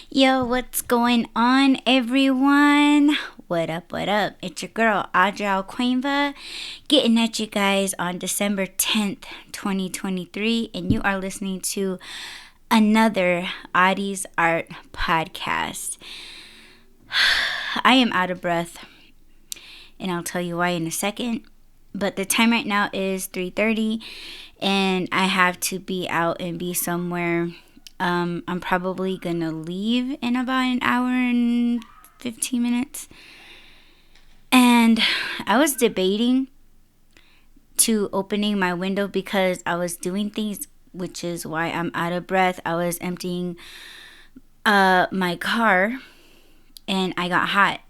Yo, what's going on, everyone? What up, what up? It's your girl, Audie, getting at you guys on December 10th, 2023, and you are listening to another Audie's Art podcast. I am out of breath, and I'll tell you why in a second. But the time right now is 3:30, and I have to be out and be somewhere. I'm probably gonna leave in about an hour and 15 minutes. And I was debating to opening my window because I was doing things, which is why I'm out of breath. I was emptying my car and I got hot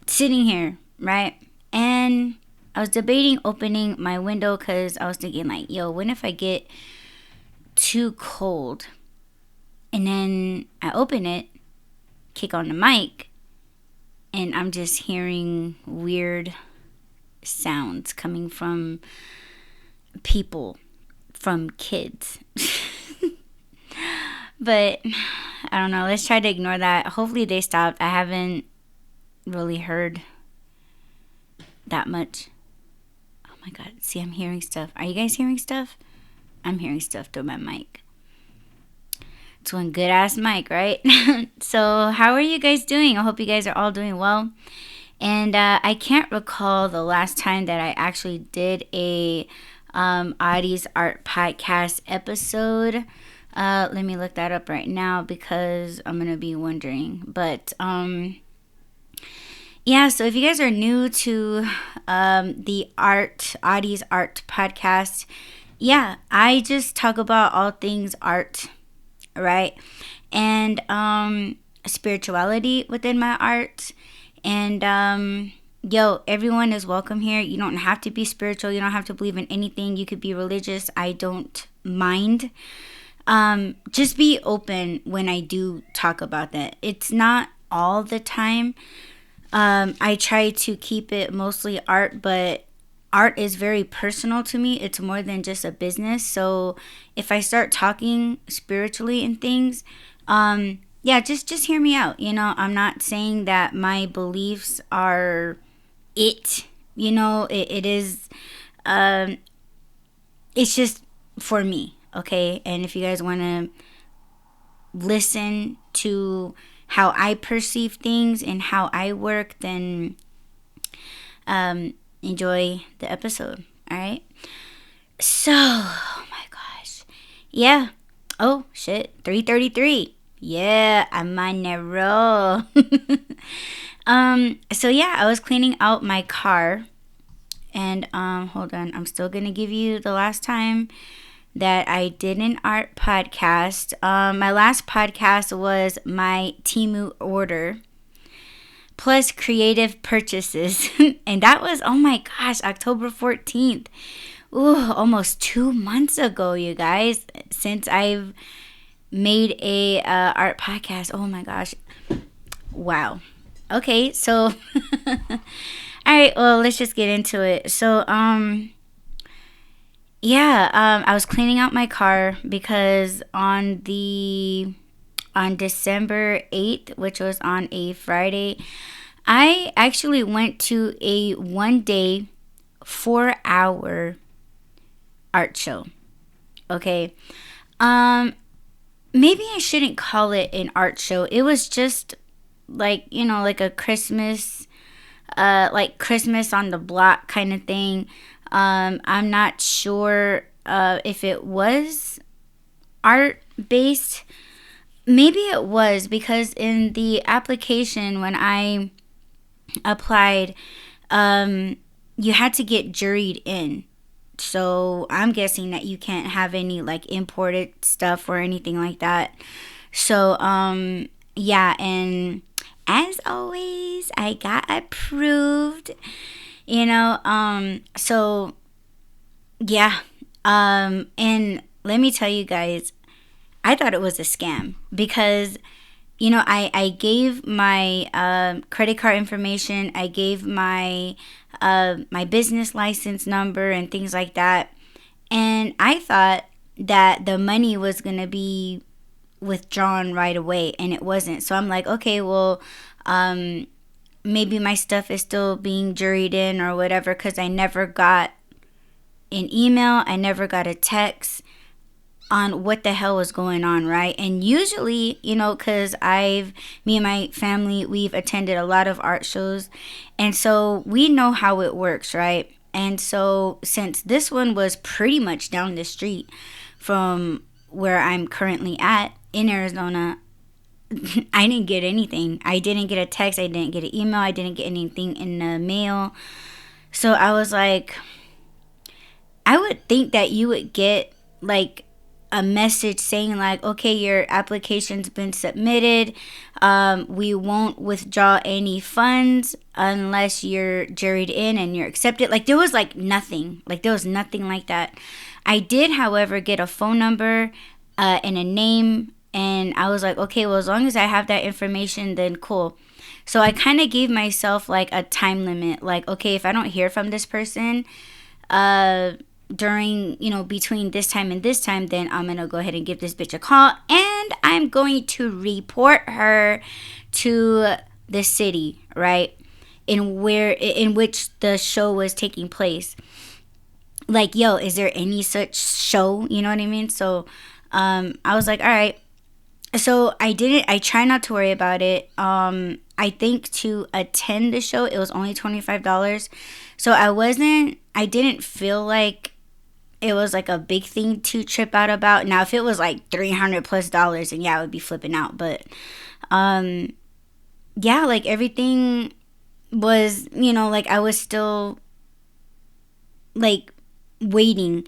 sitting here, right? And I was debating opening my window because I was thinking, like, yo, what if I get too cold? And then I open it, kick on the mic, and I'm just hearing weird sounds coming from people, from kids. But I don't know. Let's try to ignore that. Hopefully they stopped. I haven't really heard that much. Oh my God. See, I'm hearing stuff. Are you guys hearing stuff? I'm hearing stuff through my mic. It's one good ass mic, right? So how are you guys doing? I hope you guys are all doing well. And I can't recall the last time that I actually did a Audie's Art podcast episode. Let me look that up right now because I'm gonna be wondering. But yeah, so if you guys are new to the Audie's Art podcast, yeah, I just talk about all things art, right? And spirituality within my art. And yo, everyone is welcome here. You don't have to be spiritual. You don't have to believe in anything. You could be religious. I don't mind. Just be open when I do talk about that. It's not all the time. I try to keep it mostly art, but art is very personal to me. It's more than just a business. So if I start talking spiritually and things, yeah, just hear me out. You know, I'm not saying that my beliefs are it. You know, it is. It's just for me, okay. And if you guys want to listen to how I perceive things and how I work, then enjoy the episode. All right. So, oh my gosh, yeah. Oh shit, 3:33. Yeah, I'm on a roll. So yeah, I was cleaning out my car, and hold on, I'm still gonna give you the last time that I did an art podcast. My last podcast was my Temu order plus creative purchases, and that was, oh my gosh, October 14th. Ooh, almost 2 months ago, you guys, since I've made a art podcast. Oh my gosh, wow. Okay, so all right, well, let's just get into it. So yeah, I was cleaning out my car because on December 8th, which was on a Friday, I actually went to a 1-day 4-hour art show. Okay. Maybe I shouldn't call it an art show. It was just like, you know, like a Christmas like Christmas on the block kind of thing. I'm not sure if it was art based. Maybe it was, because in the application when I applied, you had to get juried in. So I'm guessing that you can't have any like imported stuff or anything like that. So yeah, and as always, I got approved. You know, so yeah. And let me tell you guys, I thought it was a scam because, you know, I gave my credit card information, I gave my my business license number and things like that, and I thought that the money was gonna be withdrawn right away, and it wasn't. So I'm like, okay, well, maybe my stuff is still being juried in or whatever, because I never got an email, I never got a text on what the hell was going on, right? And usually, because me and my family, we've attended a lot of art shows, and so we know how it works, right? And so since this one was pretty much down the street from where I'm currently at in Arizona, I didn't get anything. I didn't get a text, I didn't get an email, I didn't get anything in the mail. So I was like, I would think that you would get like a message saying like, okay, your application's been submitted. We won't withdraw any funds unless you're juried in and you're accepted. Like there was like nothing. Like there was nothing like that. I did, however, get a phone number and a name. And I was like, okay, well, as long as I have that information, then cool. So I kind of gave myself like a time limit. Like, okay, if I don't hear from this person, during, between this time and this time, then I'm going to go ahead and give this bitch a call, and I'm going to report her to the city, right? In which the show was taking place. Like, yo, is there any such show? You know what I mean? So, I was like, all right. So I try not to worry about it. I think to attend the show, it was only $25. So I didn't feel like it was like a big thing to trip out about. Now, if it was like $300+, then yeah, I would be flipping out. But, yeah, like everything was, like I was still like waiting,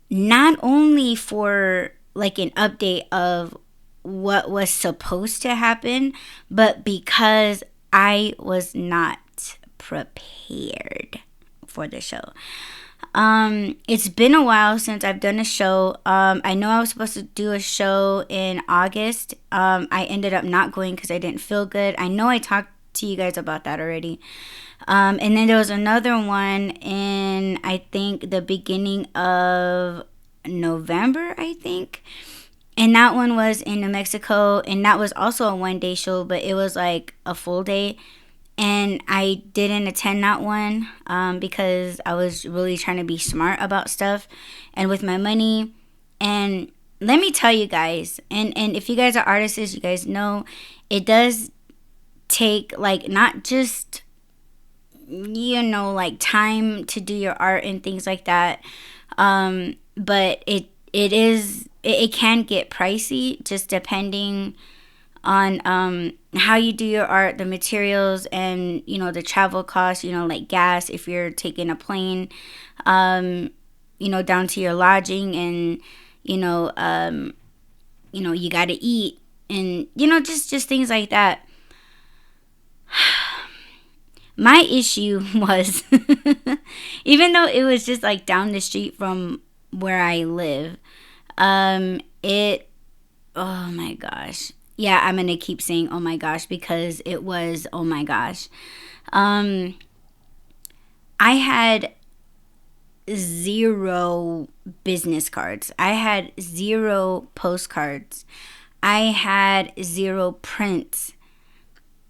not only for like an update of what was supposed to happen, but because I was not prepared for the show. It's been a while since I've done a show. I know I was supposed to do a show in August. I ended up not going because I didn't feel good. I know I talked to you guys about that already. And then there was another one in, I think, the beginning of November, I think. And that one was in New Mexico, and that was also a one-day show, but it was like a full day. And I didn't attend that one because I was really trying to be smart about stuff and with my money. And let me tell you guys, and if you guys are artists, you guys know it does take like not just, like time to do your art and things like that. But it can get pricey just depending on how you do your art, the materials, and the travel costs, like gas if you're taking a plane, down to your lodging, and you got to eat, and just things like that. My issue was even though it was just like down the street from where I live, oh my gosh. Yeah, I'm going to keep saying, oh my gosh, because it was, oh my gosh. I had 0 business cards. I had 0 postcards. I had 0 prints.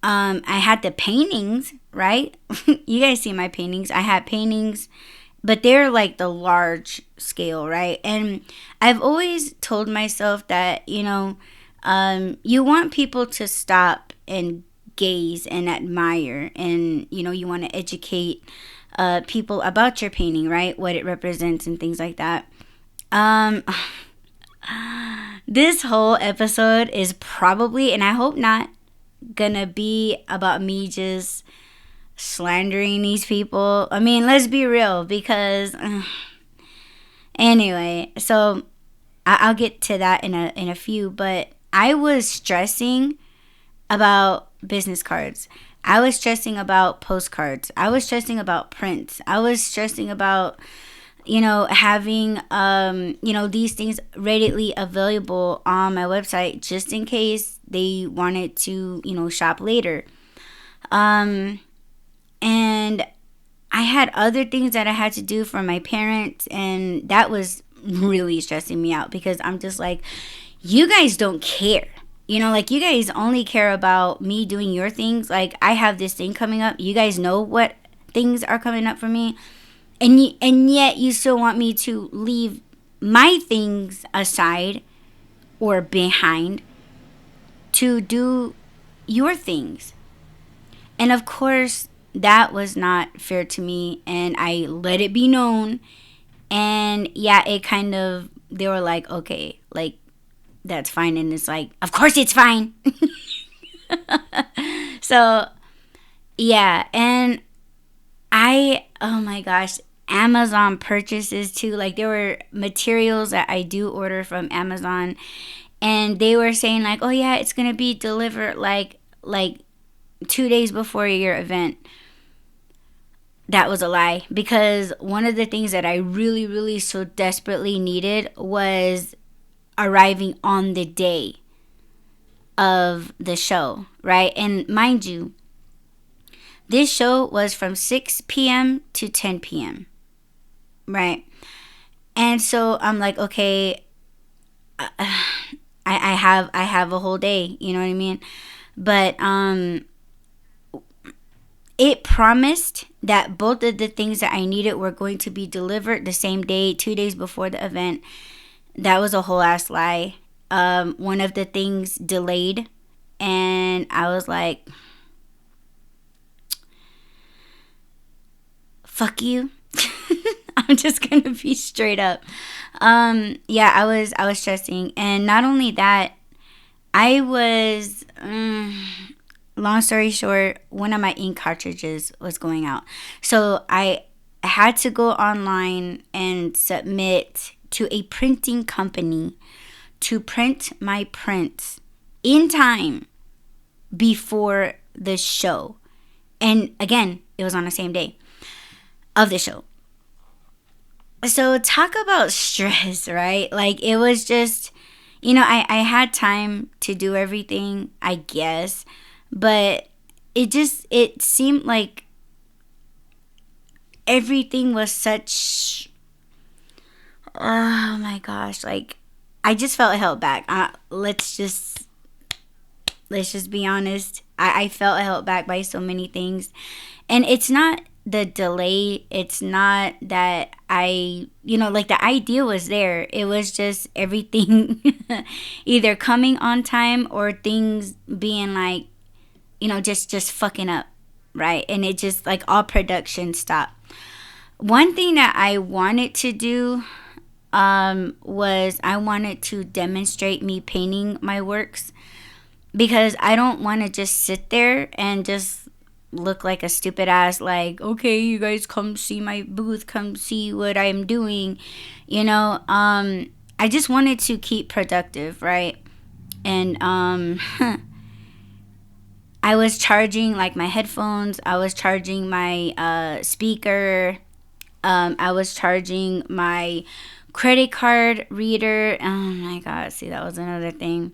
I had the paintings, right? You guys see my paintings. I had paintings, but they're like the large scale, right? And I've always told myself that, you want people to stop and gaze and admire, and you want to educate people about your painting, right? What it represents and things like that. This whole episode is probably, and I hope not, gonna be about me just slandering these people. I mean, let's be real, because anyway, so I'll get to that in a few, but I was stressing about business cards. I was stressing about postcards. I was stressing about prints. I was stressing about, having, these things readily available on my website just in case they wanted to, shop later. And I had other things that I had to do for my parents, and that was really stressing me out because I'm just like, you guys don't care. You know, like, you guys only care about me doing your things. Like, I have this thing coming up. You guys know what things are coming up for me. And yet you still want me to leave my things aside or behind to do your things. And of course, that was not fair to me. And I let it be known. And yeah, it kind of, they were like, okay, like, that's fine. And it's like, of course it's fine. So, yeah. And oh my gosh, Amazon purchases too. Like, there were materials that I do order from Amazon. And they were saying like, oh yeah, it's going to be delivered like 2 days before your event. That was a lie, because one of the things that I really, really so desperately needed was arriving on the day of the show, right? And mind you, this show was from 6 p.m. to 10 p.m., right? And so I'm like, okay, I have a whole day, you know what I mean? But it promised that both of the things that I needed were going to be delivered the same day, 2 days before the event. That was a whole ass lie. One of the things delayed, and I was like, fuck you. I'm just gonna be straight up. Yeah, I was stressing. And not only that, I was long story short, one of my ink cartridges was going out. So I had to go online and submit to a printing company to print my prints in time before the show. And again, it was on the same day of the show. So talk about stress, right? Like, it was just, you know, I had time to do everything, I guess. But it seemed like everything was such, oh my gosh, like, I just felt held back. Let's just be honest. I felt held back by so many things. And it's not the delay. It's not that like, the idea was there. It was just everything either coming on time or things being like, just fucking up, right? And it just, like, all production stopped. One thing that I wanted to do was I wanted to demonstrate me painting my works, because I don't want to just sit there and just look like a stupid ass, like, okay, you guys come see my booth, come see what I'm doing, I just wanted to keep productive, right? And I was charging, like, my headphones. I was charging my speaker. I was charging my credit card reader. Oh my god, see, that was another thing.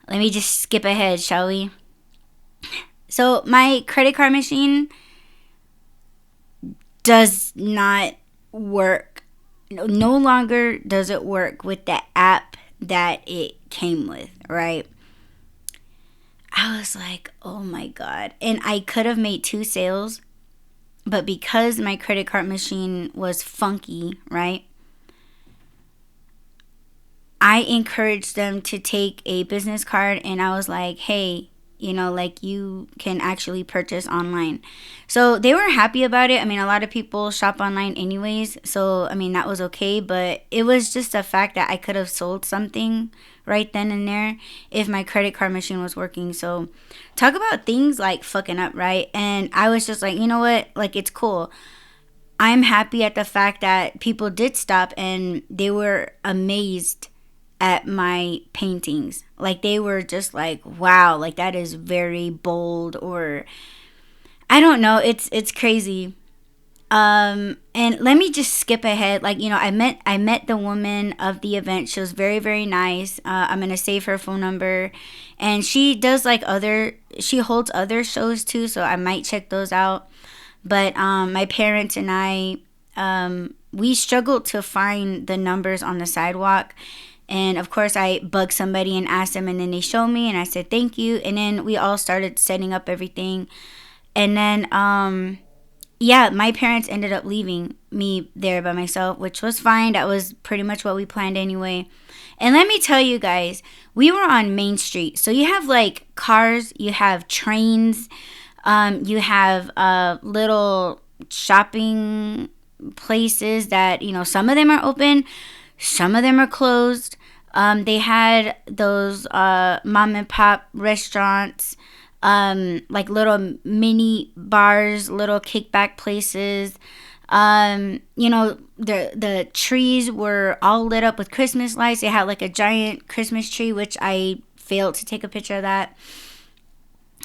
Let me just skip ahead, shall we? So my credit card machine does not work. No longer does it work with the app that it came with, right? I was like, oh my god. And I could have made 2 sales, but because my credit card machine was funky, right? I encouraged them to take a business card, and I was like, hey, like, you can actually purchase online. So they were happy about it. I mean, a lot of people shop online anyways. So, I mean, that was okay. But it was just a fact that I could have sold something right then and there if my credit card machine was working. So talk about things like fucking up, right? And I was just like, you know what? Like, it's cool. I'm happy at the fact that people did stop and they were amazed at my paintings. Like, they were just like, wow, like, that is very bold, or I don't know, it's crazy. And let me just skip ahead. Like, I met the woman of the event. She was very, very nice. I'm gonna save her phone number, and she does, like, she holds other shows too, so I might check those out. But my parents and I, we struggled to find the numbers on the sidewalk. And of course, I bugged somebody and asked them, and then they showed me, and I said thank you. And then we all started setting up everything. And then, yeah, my parents ended up leaving me there by myself, which was fine. That was pretty much what we planned anyway. And let me tell you guys, we were on Main Street. So you have like cars, you have trains, you have little shopping places that, some of them are open, some of them are closed. They had those mom and pop restaurants, like little mini bars, little kickback places. The trees were all lit up with Christmas lights. They had like a giant Christmas tree, which I failed to take a picture of that.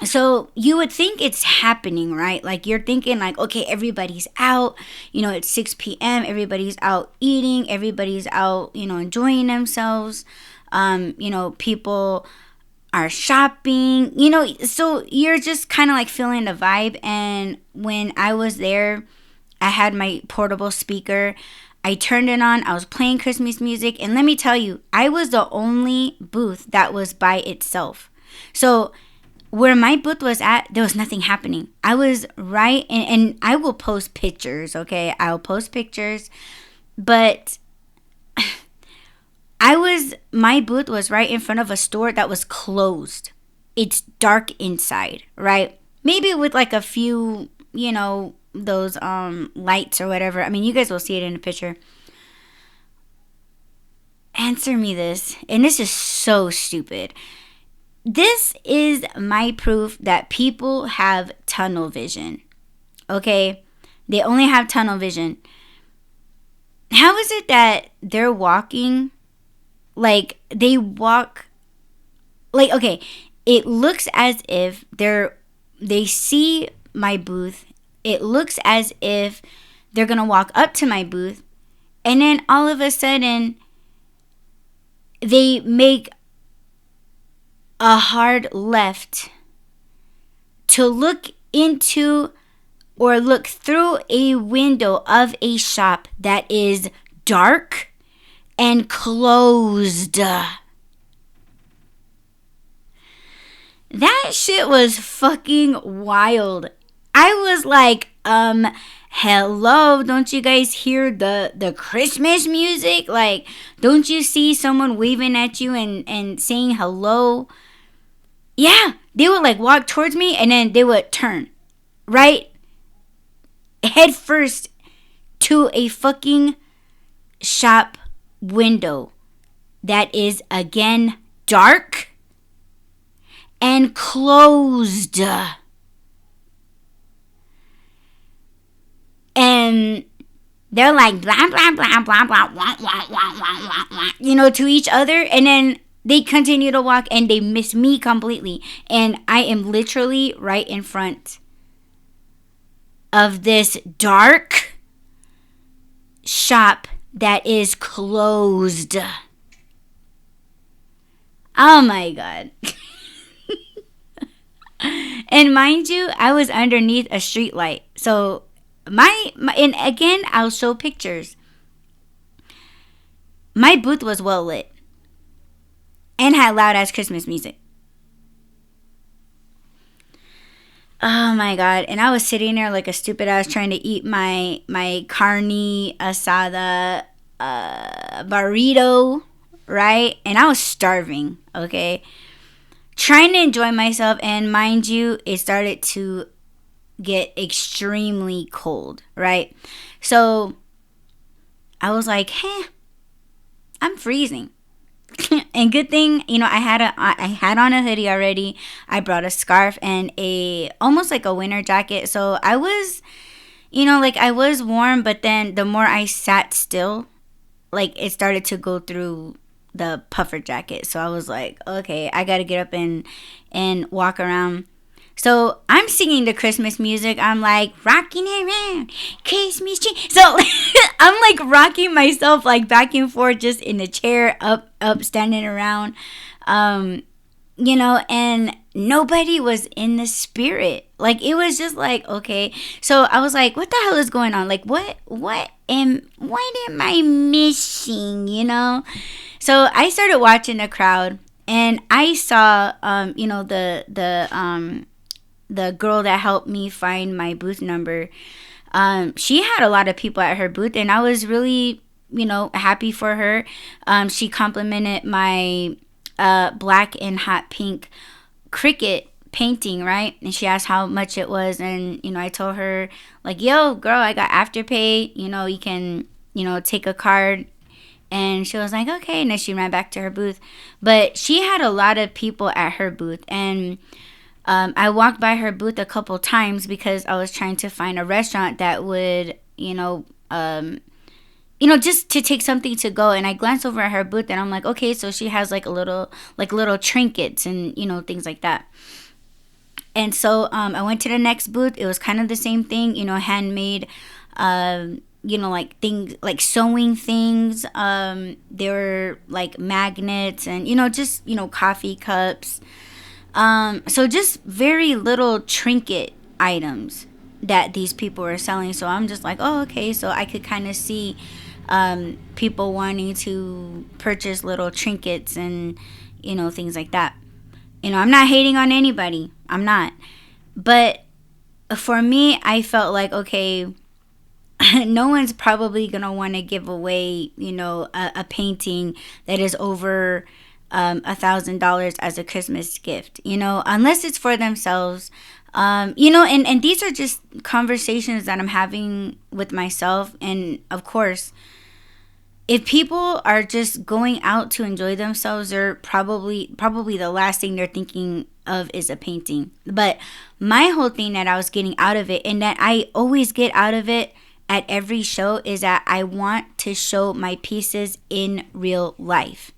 So you would think it's happening, right? Like you're thinking like, okay, everybody's out, it's 6 p.m. Everybody's out eating. Everybody's out, enjoying themselves. People are shopping, so you're just kind of like feeling the vibe. And when I was there, I had my portable speaker. I turned it on. I was playing Christmas music. And let me tell you, I was the only booth that was by itself. So where my booth was at, there was nothing happening. I was right, and I will post pictures, okay? I'll post pictures, but my booth was right in front of a store that was closed. It's dark inside, right? Maybe with like a few, those lights or whatever. I mean, you guys will see it in the picture. Answer me this, and this is so stupid. This is my proof that people have tunnel vision. Okay? They only have tunnel vision. How is it that they're walking like they walk like, okay, it looks as if they see my booth. It looks as if they're going to walk up to my booth, and then all of a sudden they make a hard left to look into or look through a window of a shop that is dark and closed. That shit was fucking wild. I was like, hello, don't you guys hear the Christmas music? Like, don't you see someone waving at you and saying hello? Yeah, they would like walk towards me, and then they would turn right head first to a fucking shop window that is again dark and closed. And they're like blah blah blah blah blah wah, wah, wah, wah, wah, to each other, and then they continue to walk and they miss me completely. And I am literally right in front of this dark shop that is closed. Oh my God. And mind you, I was underneath a street light. So and again, I'll show pictures. My booth was well lit and had loud ass Christmas music. Oh my God. And I was sitting there like a stupid ass trying to eat my carne asada burrito, right? And I was starving, okay? Trying to enjoy myself, and mind you, it started to get extremely cold, right? So I was like, I'm freezing. And good thing, I had on a hoodie already. I brought a scarf and almost like a winter jacket. So I was, I was warm, but then the more I sat still, like it started to go through the puffer jacket. So I was like, okay, I got to get up and walk around. So I'm singing the Christmas music. I'm like rocking around Christmas tree. So I'm like rocking myself like back and forth just in the chair, up, standing around, and nobody was in the spirit. Like it was just like, okay. So I was like, what the hell is going on? Like what what am I missing, So I started watching the crowd, and I saw, the girl that helped me find my booth number. She had a lot of people at her booth, and I was really, happy for her. She complimented my black and hot pink cricket painting, right? And she asked how much it was, and I told her, like, yo girl, I got Afterpay, you can take a card. And she was like, okay. And then she ran back to her booth. But she had a lot of people at her booth, and I walked by her booth a couple times because I was trying to find a restaurant that would just to take something to go. And I glanced over at her booth, and I'm like, okay, so she has like little trinkets and things like that. And so I went to the next booth. It was kind of the same thing, handmade, like things, like sewing things. There were like magnets and, just, coffee cups. So just very little trinket items that these people were selling. So I'm just like, oh, okay. So I could kind of see people wanting to purchase little trinkets and, things like that. I'm not hating on anybody. I'm not. But for me, I felt like, okay, no one's probably going to want to give away, a painting that is over $1,000 as a Christmas gift, unless it's for themselves. And these are just conversations that I'm having with myself. And of course, if people are just going out to enjoy themselves, they're probably the last thing they're thinking of is a painting. But my whole thing that I was getting out of it, and that I always get out of it at every show, is that I want to show my pieces in real life.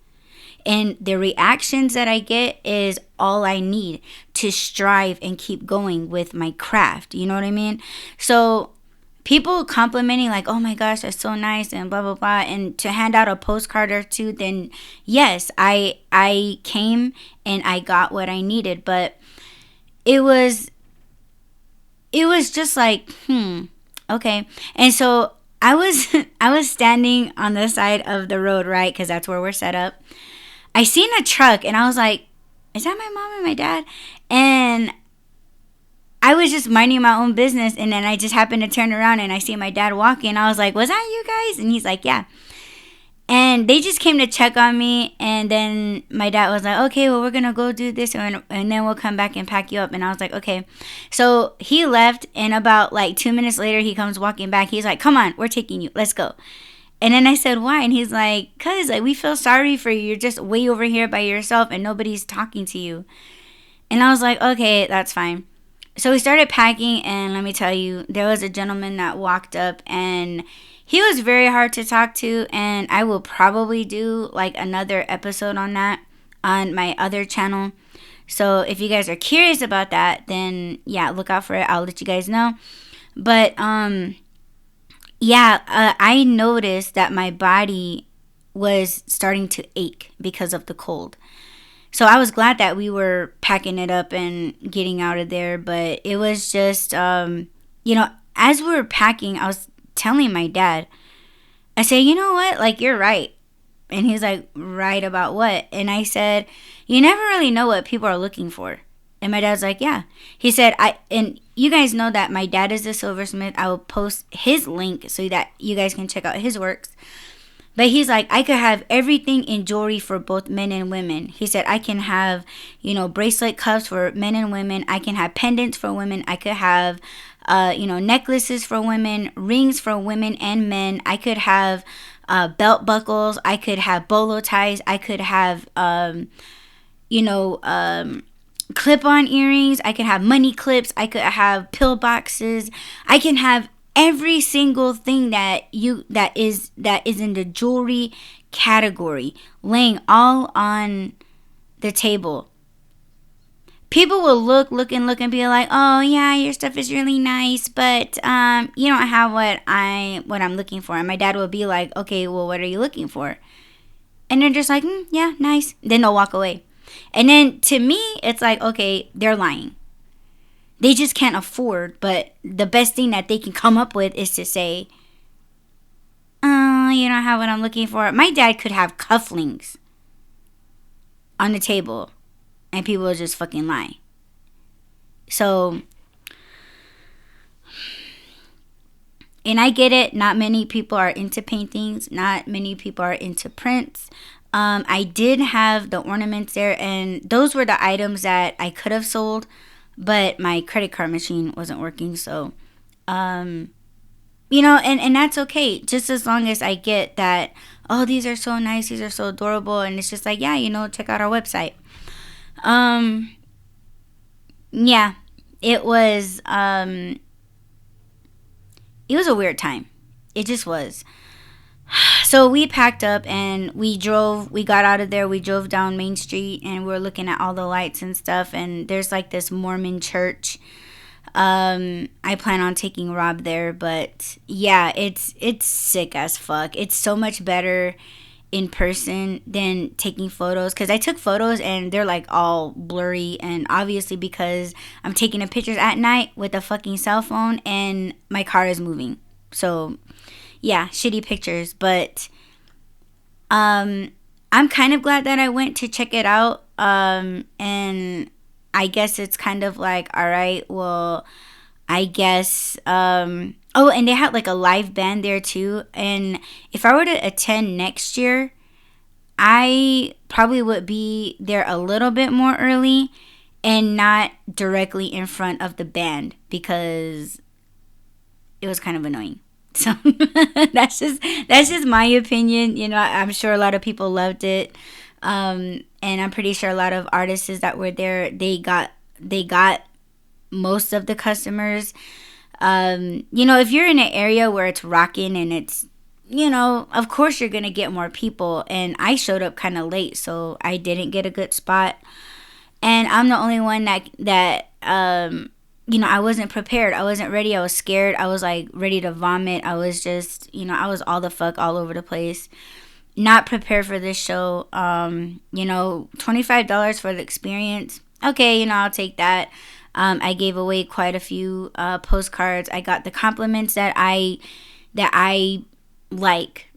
And the reactions that I get is all I need to strive and keep going with my craft. You know what I mean? So people complimenting like, oh my gosh, that's so nice and blah, blah, blah. And to hand out a postcard or two, then yes, I came and I got what I needed. But it was just like, okay. And so I was standing on the side of the road, right? Because that's where we're set up. I seen a truck, and I was like, is that my mom and my dad? And I was just minding my own business, and then I just happened to turn around, and I see my dad walking. I was like, was that you guys? And he's like, yeah. And they just came to check on me, and then my dad was like, okay, well, we're going to go do this, and then we'll come back and pack you up. And I was like, okay. So he left, and about like 2 minutes later, he comes walking back. He's like, come on, we're taking you. Let's go. And then I said, why? And he's like, cause like we feel sorry for you. You're just way over here by yourself and nobody's talking to you. And I was like, okay, that's fine. So we started packing, and let me tell you, there was a gentleman that walked up, and he was very hard to talk to. And I will probably do like another episode on that on my other channel. So if you guys are curious about that, then yeah, look out for it. I'll let you guys know. But I noticed that my body was starting to ache because of the cold. So I was glad that we were packing it up and getting out of there. But it was just, as we were packing, I was telling my dad, I said, you know what? Like, you're right. And he's like, right about what? And I said, you never really know what people are looking for. And my dad's like, yeah. He said, and you guys know that my dad is a silversmith. I will post his link so that you guys can check out his works. But he's like, I could have everything in jewelry for both men and women. He said, I can have, bracelet cuffs for men and women. I can have pendants for women. I could have, necklaces for women, rings for women and men. I could have belt buckles. I could have bolo ties. I could have, clip-on earrings. I could have money clips. I could have pill boxes. I can have every single thing that is in the jewelry category laying all on the table. People will look and be like, oh yeah, your stuff is really nice, but you don't have what I'm looking for. And my dad will be like, okay, well, what are you looking for? And they're just like, yeah, nice. Then they'll walk away. And then to me, it's like, okay, they're lying. They just can't afford, but the best thing that they can come up with is to say, You don't have what I'm looking for. My dad could have cufflinks on the table and people would just fucking lie. So, and I get it. Not many people are into paintings. Not many people are into prints. I did have the ornaments there, and those were the items that I could have sold, but my credit card machine wasn't working. So, and that's okay. Just as long as I get that, oh, these are so nice. These are so adorable. And it's just like, yeah, check out our website. Yeah, it was a weird time. It just was. So we packed up and we got out of there. We drove down Main Street and we were looking at all the lights and stuff. And there's like this Mormon church. I plan on taking Rob there, but yeah, it's sick as fuck. It's so much better in person than taking photos, because I took photos and they're like all blurry, and obviously because I'm taking the pictures at night with a fucking cell phone and my car is moving. So yeah, shitty pictures, but I'm kind of glad that I went to check it out. And I guess it's kind of like, all right, well, I guess oh, and they had like a live band there too. And if I were to attend next year, I probably would be there a little bit more early and not directly in front of the band, because it was kind of annoying. So that's just my opinion. I'm sure a lot of people loved it. And I'm pretty sure a lot of artists that were there, they got most of the customers. If you're in an area where it's rocking and it's, of course you're going to get more people. And I showed up kind of late, so I didn't get a good spot. And I'm the only one that I wasn't prepared. I wasn't ready. I was scared. I was like ready to vomit. I was just, I was all the fuck all over the place. Not prepared for this show. $25 for the experience. Okay, I'll take that. I gave away quite a few postcards. I got the compliments that I like.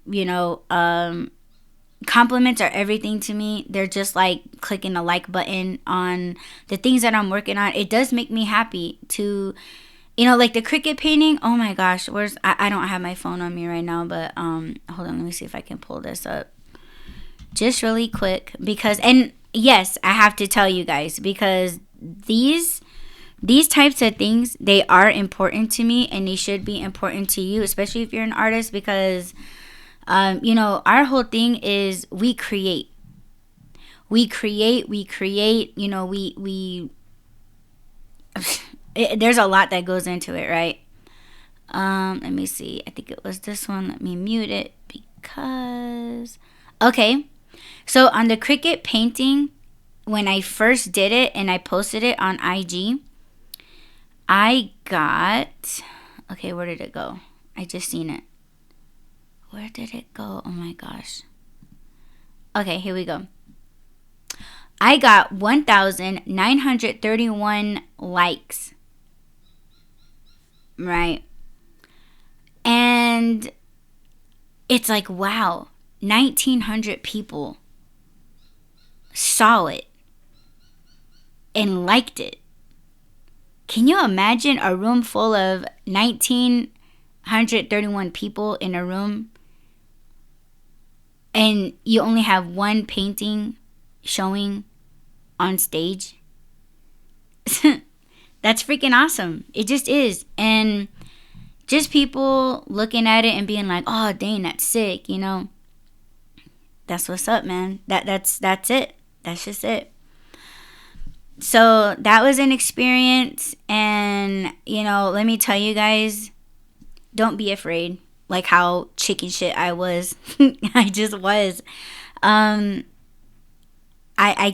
Compliments are everything to me. They're just like clicking the like button on the things that I'm working on. It does make me happy to, like the cricket painting. Oh my gosh, I don't have my phone on me right now, but hold on, let me see if I can pull this up just really quick, because, and yes, I have to tell you guys, because these types of things, they are important to me, and they should be important to you, especially if you're an artist, because our whole thing is we create, we there's a lot that goes into it, right? Let me see. I think it was this one. Let me mute it because, okay. So on the cricket painting, when I first did it and I posted it on IG, I got, okay, where did it go? I just seen it. Where did it go? Oh my gosh. Okay, here we go. I got 1,931 likes. Right? And it's like, wow, 1,900 people saw it and liked it. Can you imagine a room full of 1,931 people in a room, and you only have one painting showing on stage? That's freaking awesome. It just is. And just people looking at it and being like, oh dang, that's sick, That's what's up, man. That's it. That's just it. So that was an experience, and let me tell you guys, don't be afraid. Like how chicken shit I was. I just was. I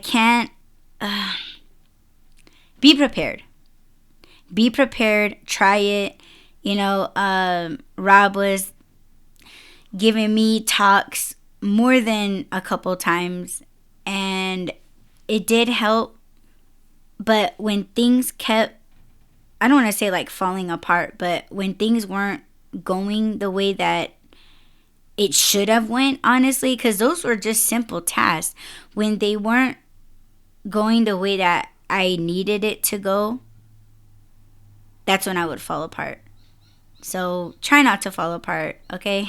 can't. Be prepared. Be prepared. Try it. Rob was giving me talks more than a couple times, and it did help. But when things kept, I don't want to say like falling apart, but when things weren't going the way that it should have went, honestly, because those were just simple tasks. When they weren't going the way that I needed it to go, that's when I would fall apart. So try not to fall apart, okay?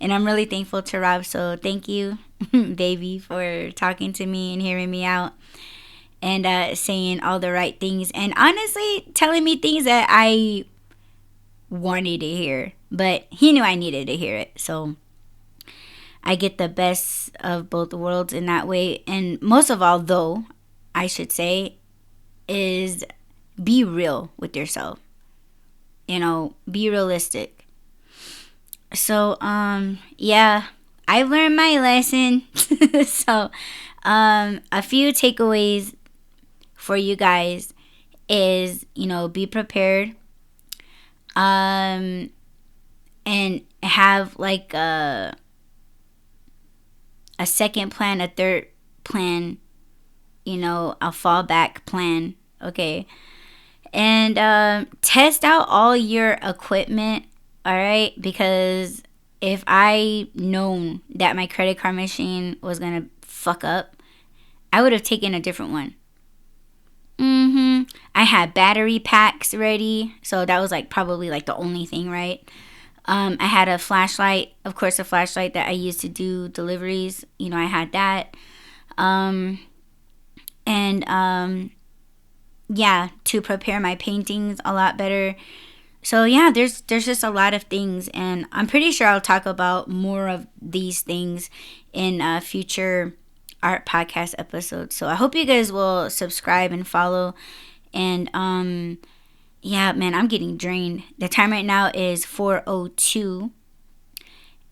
And I'm really thankful to Rob, so thank you, baby, for talking to me and hearing me out, and saying all the right things, and honestly telling me things that I wanted to hear, but he knew I needed to hear it. So I get the best of both worlds in that way. And most of all, though, I should say, is be real with yourself. Be realistic. So yeah, I've learned my lesson. So a few takeaways for you guys is, be prepared, and have like a second plan, a third plan, a fallback plan, okay? And test out all your equipment, all right? Because if I known that my credit card machine was gonna fuck up, I would have taken a different one. I had battery packs ready, so that was probably the only thing, right? I had a flashlight, of course, a flashlight that I used to do deliveries. I had that. Yeah, to prepare my paintings a lot better. So yeah, there's just a lot of things, and I'm pretty sure I'll talk about more of these things in future art podcast episodes. So I hope you guys will subscribe and follow. And yeah, man, I'm getting drained. The time right now is 4:02,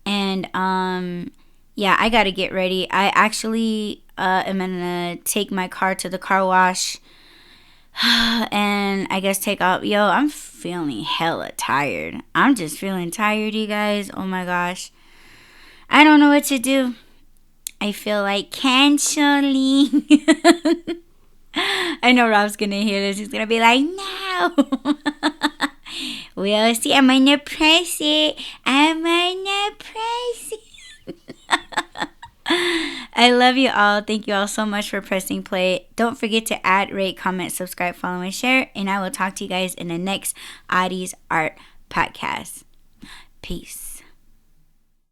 and yeah, I gotta get ready. I actually am gonna take my car to the car wash. And I guess take out. I'm feeling hella tired. I'm just feeling tired, you guys. Oh my gosh, I don't know what to do. I feel like canceling. I know Rob's gonna hear this. He's gonna be like, no. We'll see. I'm gonna press it. I love you all. Thank you all so much for pressing play. Don't forget to add, rate, comment, subscribe, follow, and share. And I will talk to you guys in the next Audie's Art Podcast. Peace.